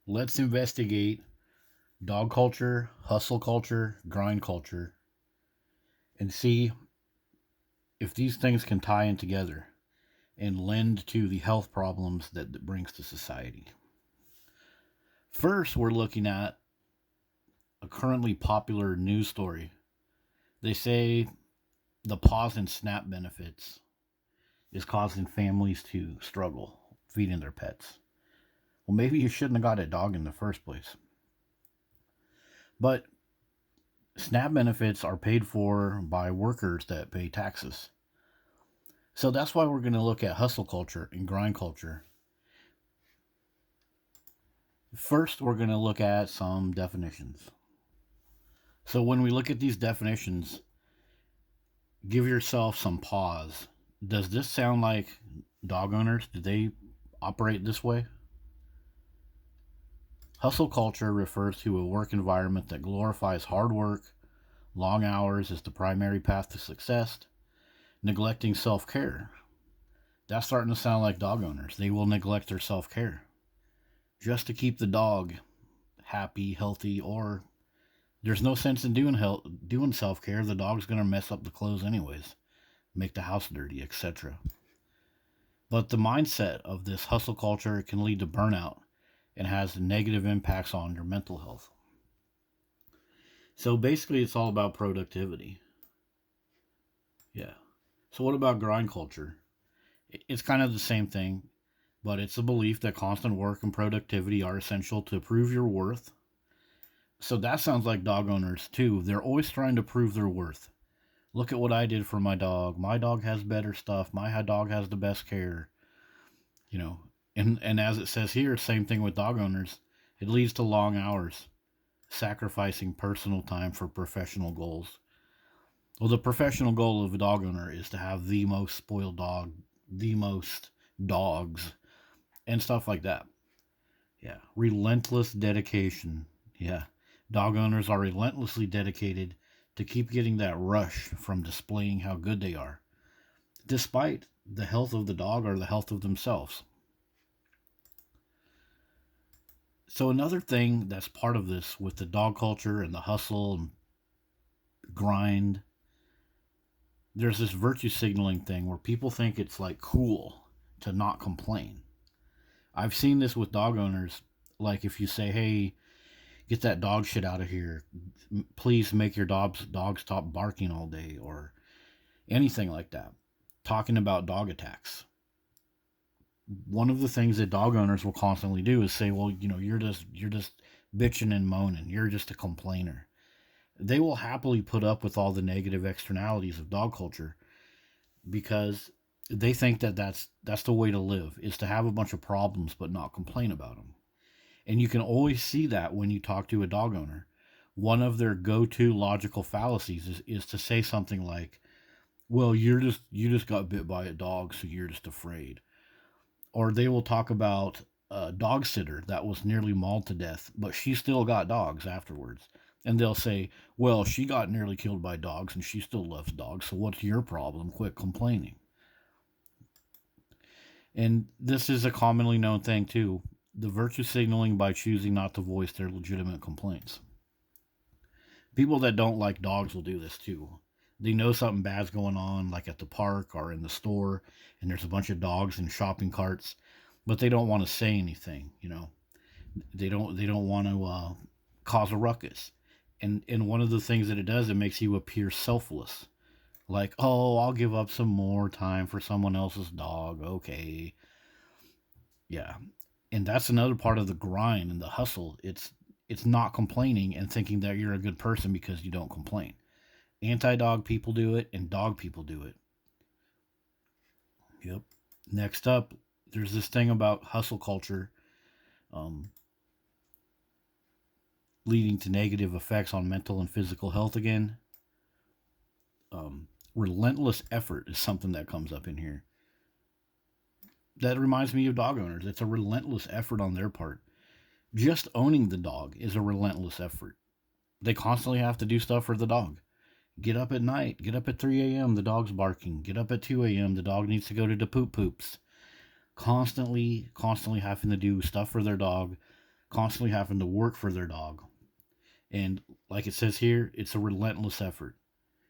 Let's investigate dog culture, hustle culture, grind culture, and see if these things can tie in together and lend to the health problems that it brings to society. First, we're looking at a currently popular news story. They say the pause and snap benefits is causing families to struggle feeding their pets. Well, maybe you shouldn't have got a dog in the first place. But SNAP benefits are paid for by workers that pay taxes. So that's why we're going to look at hustle culture and grind culture. First, we're going to look at some definitions. So when we look at these definitions, give yourself some pause. Does this sound like dog owners? Do they operate this way? Hustle culture refers to a work environment that glorifies hard work, long hours as the primary path to success, neglecting self care. That's starting to sound like dog owners. They will neglect their self care just to keep the dog happy, healthy, or there's no sense in doing self care. The dog's going to mess up the clothes anyways, make the house dirty, etc. But the mindset of this hustle culture can lead to burnout and has negative impacts on your mental health. So basically, it's all about productivity. Yeah. So, what about grind culture? It's kind of the same thing, but it's a belief that constant work and productivity are essential to prove your worth. So, that sounds like dog owners too. They're always trying to prove their worth. Look at what I did for my dog. My dog has better stuff. My dog has the best care. You know, and as it says here, same thing with dog owners. It leads to long hours, sacrificing personal time for professional goals. Well, the professional goal of a dog owner is to have the most spoiled dog, the most dogs, and stuff like that. Yeah. Relentless dedication. Yeah. Dog owners are relentlessly dedicated to keep getting that rush from displaying how good they are, despite the health of the dog or the health of themselves. So, another thing that's part of this with the dog culture and the hustle and grind, there's this virtue signaling thing where people think it's like cool to not complain. I've seen this with dog owners. Like if you say, "Hey, get that dog shit out of here. Please make your dog stop barking all day," or anything like that. Talking about dog attacks. One of the things that dog owners will constantly do is say, "Well, you're just bitching and moaning. You're just a complainer." They will happily put up with all the negative externalities of dog culture because they think that that's the way to live, is to have a bunch of problems but not complain about them. And you can always see that when you talk to a dog owner. One of their go-to logical fallacies is to say something like, "Well, you just got bit by a dog, so you're just afraid." Or they will talk about a dog sitter that was nearly mauled to death, but she still got dogs afterwards. And they'll say, "Well, she got nearly killed by dogs and she still loves dogs, so what's your problem? Quit complaining." And this is a commonly known thing too, the virtue signaling by choosing not to voice their legitimate complaints. People that don't like dogs will do this too. They know something bad's going on, like at the park or in the store, and there's a bunch of dogs in shopping carts, but they don't want to say anything. They don't want to cause a ruckus. And one of the things that it does, it makes you appear selfless. Like, "Oh, I'll give up some more time for someone else's dog. Okay." Yeah. And that's another part of the grind and the hustle. It's not complaining and thinking that you're a good person because you don't complain. Anti-dog people do it and dog people do it. Yep. Next up, there's this thing about hustle culture um, leading to negative effects on mental and physical health again. Relentless effort is something that comes up in here. That reminds me of dog owners. It's a relentless effort on their part. Just owning the dog is a relentless effort. They constantly have to do stuff for the dog. Get up at night. Get up at 3 a.m. The dog's barking. Get up at 2 a.m. The dog needs to go to poop poops. Constantly having to do stuff for their dog constantly having to work for their dog. And like it says here, it's a relentless effort.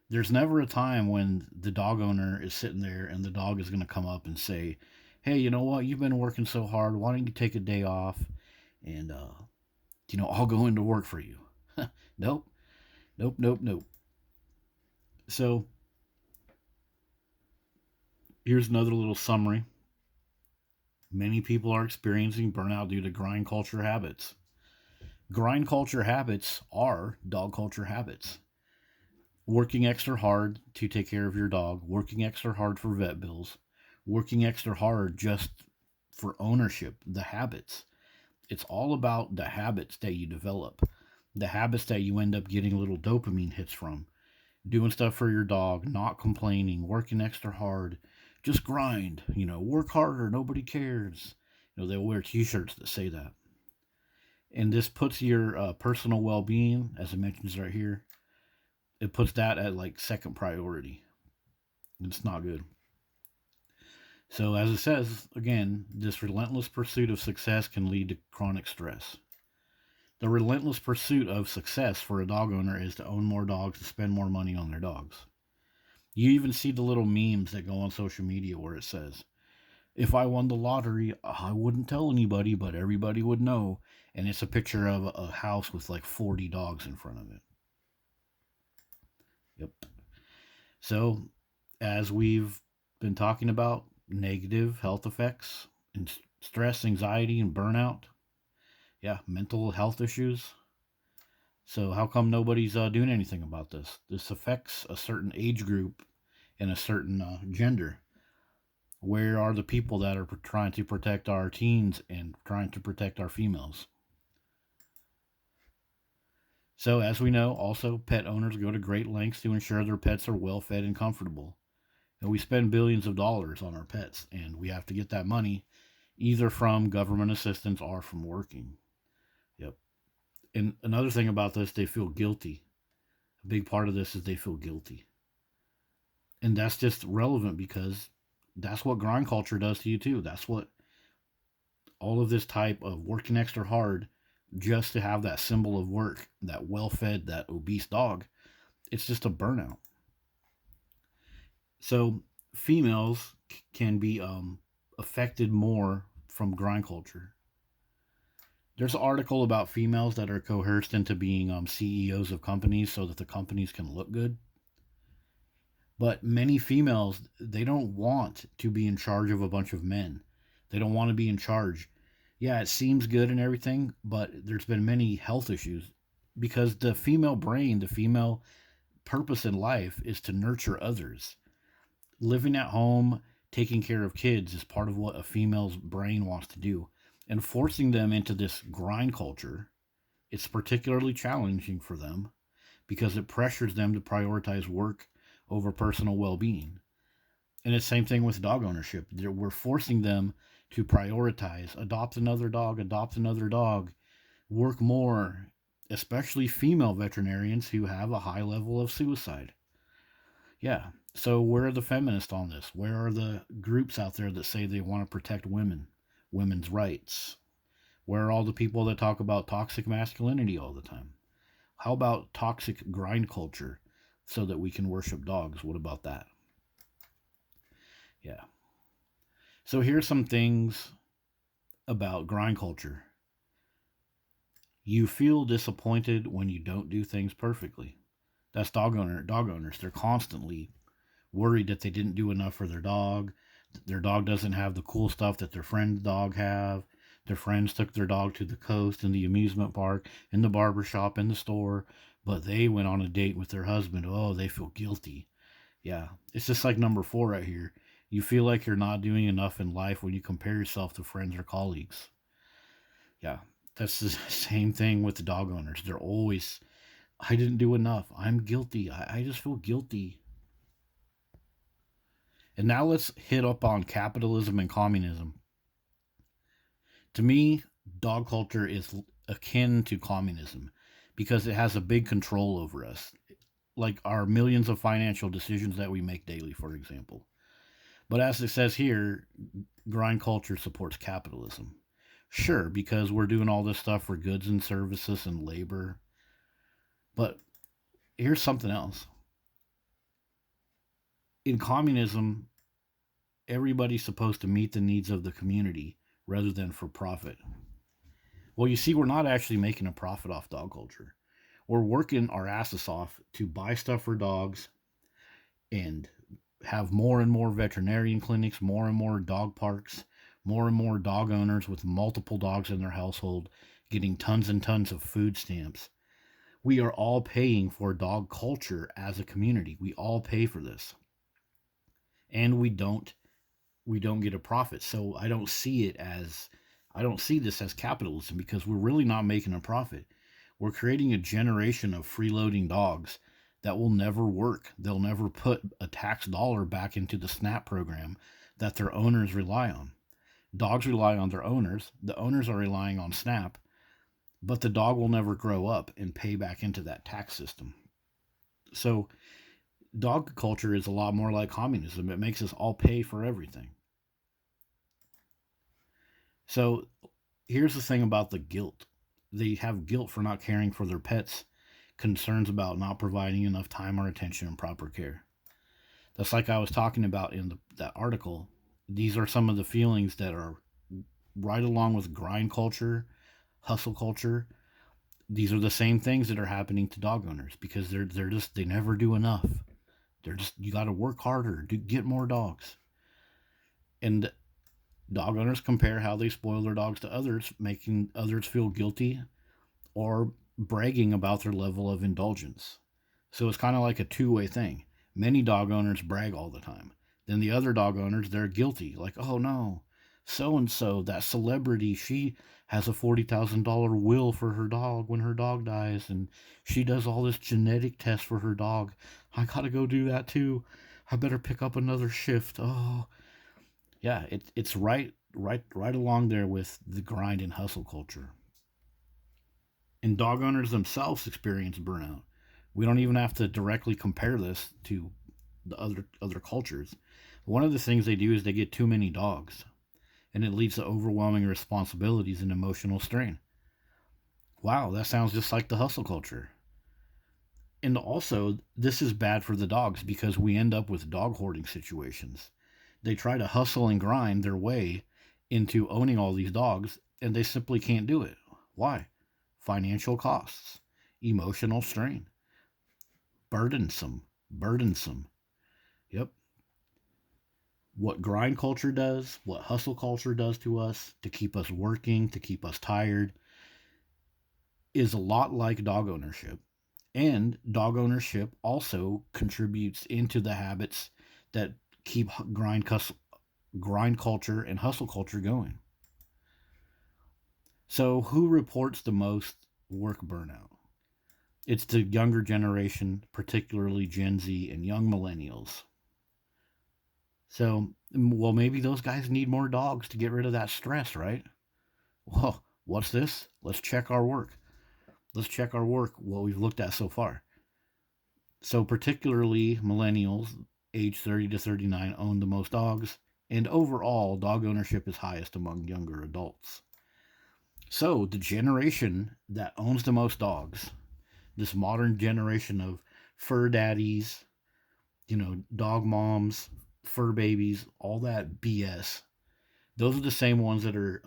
There's never a time when the dog owner is sitting there and the dog is going to come up and say, "Hey, you know what? You've been working so hard. Why don't you take a day off and I'll go into work for you." Nope, nope, nope, nope. So here's another little summary. Many people are experiencing burnout due to grind culture habits. Grind culture habits are dog culture habits. Working extra hard to take care of your dog, working extra hard for vet bills, working extra hard just for ownership, the habits. It's all about the habits that you develop, the habits that you end up getting little dopamine hits from. Doing stuff for your dog, not complaining, working extra hard, just grind, work harder, nobody cares. They'll wear t shirts that say that. And this puts your personal well being, as it mentions right here, it puts that at like second priority. It's not good. So, as it says, again, this relentless pursuit of success can lead to chronic stress. The relentless pursuit of success for a dog owner is to own more dogs, to spend more money on their dogs. You even see the little memes that go on social media where it says, "If I won the lottery, I wouldn't tell anybody, but everybody would know." And it's a picture of a house with like 40 dogs in front of it. Yep. So, as we've been talking about, negative health effects and stress, anxiety, and burnout. Yeah, mental health issues. So, how come nobody's doing anything about this? This affects a certain age group and a certain gender. Where are the people that are trying to protect our teens and trying to protect our females? So, as we know, also, pet owners go to great lengths to ensure their pets are well fed and comfortable. And we spend billions of dollars on our pets, and we have to get that money either from government assistance or from working. Yep. And another thing about this, they feel guilty. A big part of this is they feel guilty. And that's just relevant because that's what grind culture does to you, too. That's what all of this type of working extra hard just to have that symbol of work, that well fed, that obese dog, it's just a burnout. So females can be affected more from grind culture. There's an article about females that are coerced into being CEOs of companies so that the companies can look good. But many females, they don't want to be in charge of a bunch of men. They don't want to be in charge. Yeah, it seems good and everything, but there's been many health issues because the female brain, the female purpose in life is to nurture others. Living at home, taking care of kids is part of what a female's brain wants to do. And forcing them into this grind culture, it's particularly challenging for them because it pressures them to prioritize work over personal well being. And it's the same thing with dog ownership. We're forcing them to prioritize, adopt another dog, work more, especially female veterinarians who have a high level of suicide. Yeah. So where are the feminists on this? Where are the groups out there that say they want to protect women, women's rights? Where are all the people that talk about toxic masculinity all the time? How about toxic grind culture so that we can worship dogs? What about that? Yeah. So here's some things about grind culture. You feel disappointed when you don't do things perfectly. That's dog owners. They're constantly worried that they didn't do enough for their dog. Their dog doesn't have the cool stuff that their friend's dog have. Their friends took their dog to the coast and the amusement park and the barber shop and the store, but they went on a date with their husband. Oh, they feel guilty. Yeah, it's just like number 4 right here. You feel like you're not doing enough in life when you compare yourself to friends or colleagues. Yeah, that's the same thing with the dog owners. They're always, "I didn't do enough. I'm guilty. I just feel guilty." And now let's hit up on capitalism and communism. To me, dog culture is akin to communism because it has a big control over us, like our millions of financial decisions that we make daily, for example. But as it says here, grind culture supports capitalism. Sure, because we're doing all this stuff for goods and services and labor. But here's something else. In communism, everybody's supposed to meet the needs of the community rather than for profit. Well, you see, we're not actually making a profit off dog culture. We're working our asses off to buy stuff for dogs and have more and more veterinarian clinics, more and more dog parks, more and more dog owners with multiple dogs in their household getting tons and tons of food stamps. We are all paying for dog culture as a community. We all pay for this. And we don't get a profit. So I don't see this as capitalism because we're really not making a profit. We're creating a generation of freeloading dogs that will never work. They'll never put a tax dollar back into the SNAP program that their owners rely on. Dogs rely on their owners. The owners are relying on SNAP, but the dog will never grow up and pay back into that tax system. So, dog culture is a lot more like communism. It makes us all pay for everything. So, here's the thing about the guilt. They have guilt for not caring for their pets, concerns about not providing enough time or attention and proper care. That's like I was talking about in that article. These are some of the feelings that are right along with grind culture, hustle culture. These are the same things that are happening to dog owners because they never do enough. They're just you got to work harder to get more dogs. And dog owners compare how they spoil their dogs to others, making others feel guilty or bragging about their level of indulgence. So it's kind of like a two-way thing. Many dog owners brag all the time. Then the other dog owners, they're guilty. Like, oh no, so and so, that celebrity, she has a $40,000 will for her dog when her dog dies, and she does all this genetic test for her dog. I gotta go do that too. I better pick up another shift. Oh, yeah, it's right along there with the grind and hustle culture. And dog owners themselves experience burnout. We don't even have to directly compare this to the other cultures. One of the things they do is they get too many dogs, and it leads to overwhelming responsibilities and emotional strain. Wow, that sounds just like the hustle culture. And also, this is bad for the dogs because we end up with dog hoarding situations. They try to hustle and grind their way into owning all these dogs, and they simply can't do it. Why? Financial costs, emotional strain, burdensome. Yep. What grind culture does, what hustle culture does to us to keep us working, to keep us tired, is a lot like dog ownership. And dog ownership also contributes into the habits that keep grind culture and hustle culture going. So, who reports the most work burnout? It's the younger generation, particularly Gen Z and young millennials. So, well, maybe those guys need more dogs to get rid of that stress, right? Well, what's this? Let's check our work. Let's check our work, what we've looked at so far. So, particularly millennials, age 30 to 39, own the most dogs, and overall, dog ownership is highest among younger adults. So, the generation that owns the most dogs, this modern generation of fur daddies, dog moms, fur babies, all that BS. Those are the same ones that are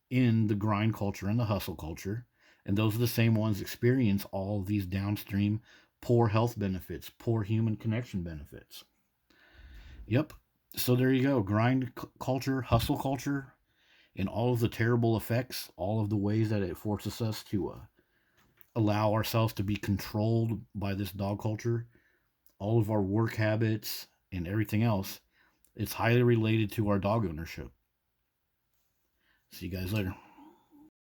in the grind culture and the hustle culture. And those are the same ones experience all of these downstream poor health benefits, poor human connection benefits. Yep. So there you go. Grind culture, hustle culture, and all of the terrible effects, all of the ways that it forces us to allow ourselves to be controlled by this dog culture, all of our work habits, and everything else. It's highly related to our dog ownership. See you guys later.